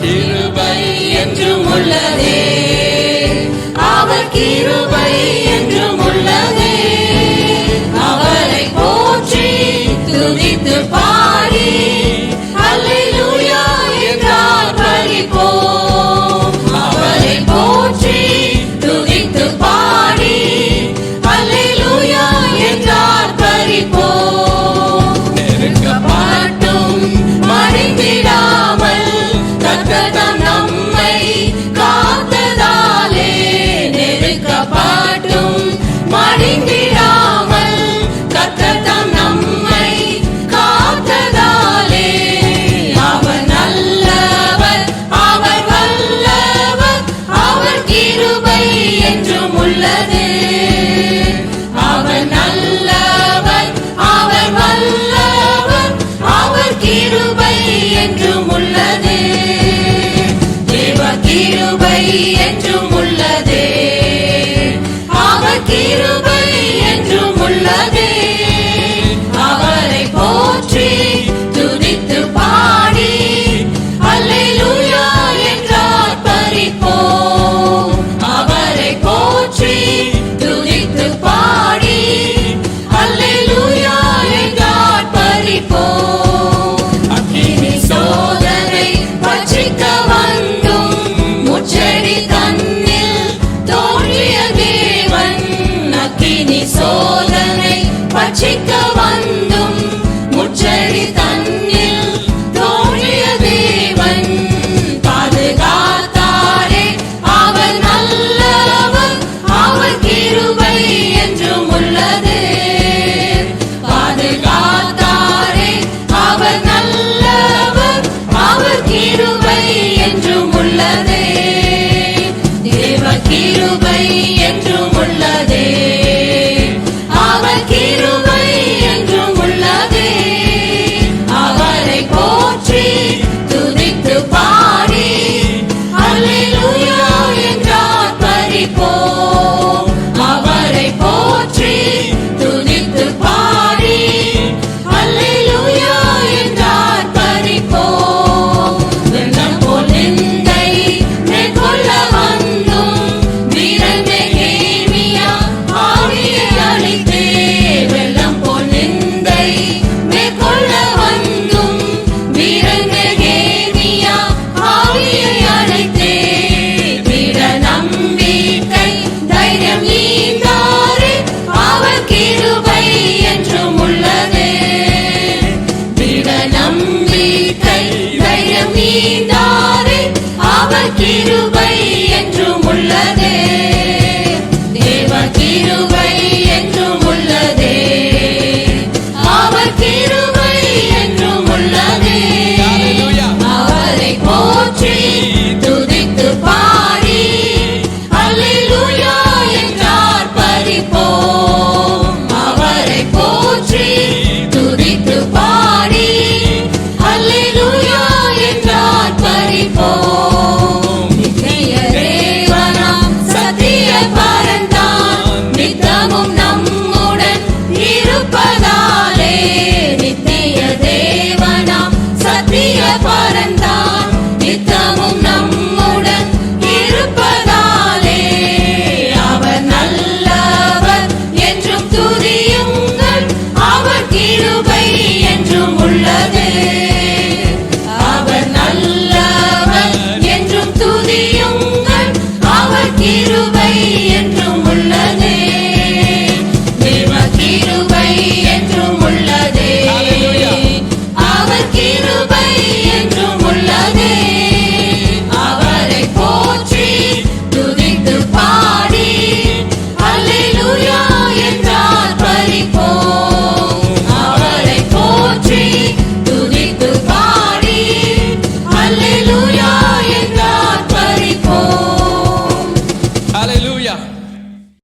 கிருபை என்றும் உள்ளதே, அவர் கிருபை என்றும் உள்ளதே. அவரை போற்றி துதித்து பாடி அல்லேலூயா என்றார் பலிப்போம். அவரை போற்றி துதித்து பாடி அல்லேலூயா என்றார் பலிப்போம். நெருக்கப்பட்டும் மடிந்திடாமல் கர்த்தர் நம்மை காத்ததாலே, நெருக்கப்பட்டும் மடிந்திடாமல் கர்த்தர் நம்மை காத்ததாலே, அவர் நல்லவர், அவர் வல்லவர், அவர் கிருபை என்றும் உள்ளது. அவர் நல்லவர், அவர் வல்லவர், அவர் கிருபை என்றும் உள்ளது. தேவ கிருபை என்றும் உள்ளதே, அவர் கிருபை என்றும் உள்ளதே. அவரை போற்றி துதித்து பாடி அல்லேலூயா என்றார் பலிப்போம். அவரை போற்றி துதித்து பாடி அல்லேலூயா என்றார் பலிப்போம். அக்கினி சோதனை பட்சிக்க வந்தும் முச்செடி தன்னில் தோன்றிய தேவன். அக்கினி சோதனை பட்சிக்க வந்தும் முச்செடி தன்னில் தோன்றிய தேவன். பாதுகாத்தாரே அவர் நல்லவர், அவர் கிருபை என்றும் உள்ளது. பாதுகாத்தாரே அவர் நல்லவர், அவர் கிருபை என்றும் உள்ளது. தேவ கிருபை என்றும் உள்ளதே, அவர் கிருபை என்றும் உள்ளதே. அவரை போற்றி துதித்து பாடி அல்லேலூயா என்றார் பலிப்போம். அவரை போற்றி துதித்து பாடி அல்லேலூயா என்றார் பலிப்போம். வெள்ளம் போல் நிந்தை மேற்கொள்ள வந்தும் வீரன் நெகேமியா ஆவியை அளித்தே. வெள்ளம் போல் நிந்தை மேற்கொள்ள வந்தும் வீரன் நெகேமியா ஆவியை அளித்தே. விட நம்பிக்கை தைரியம் ஈந்தாரே, அவர் கிருபை என்றும் உள்ளதே. விட நம்பிக்கை தைரியம் ஈந்தாரே, அவர் கிருபை என்றும் உள்ளதே. தேவ கிருபை என்றும் உள்ளதே, அவர் கிருபை என்றும் உள்ளதே. அவரை போற்றி துதித்து பாடி அல்லேலூயா என்றார் பலிப்போம். அவரை போற்றி துதித்து பாடி அல்லேலூயா என்றார் பலிப்போம். நித்திய தேவனாம் சத்திய பரந்தான் நித்தமும் நம்முடன் இருப்பதாலே, நித்திய தேவனாம் சத்திய பரந்தான் நித்தமும் நம்முடன் இருப்பதாலே, அவர் நல்லவர் என்றும் துதியுங்கள், அவர் கிருபை என்றும் உள்ளதே.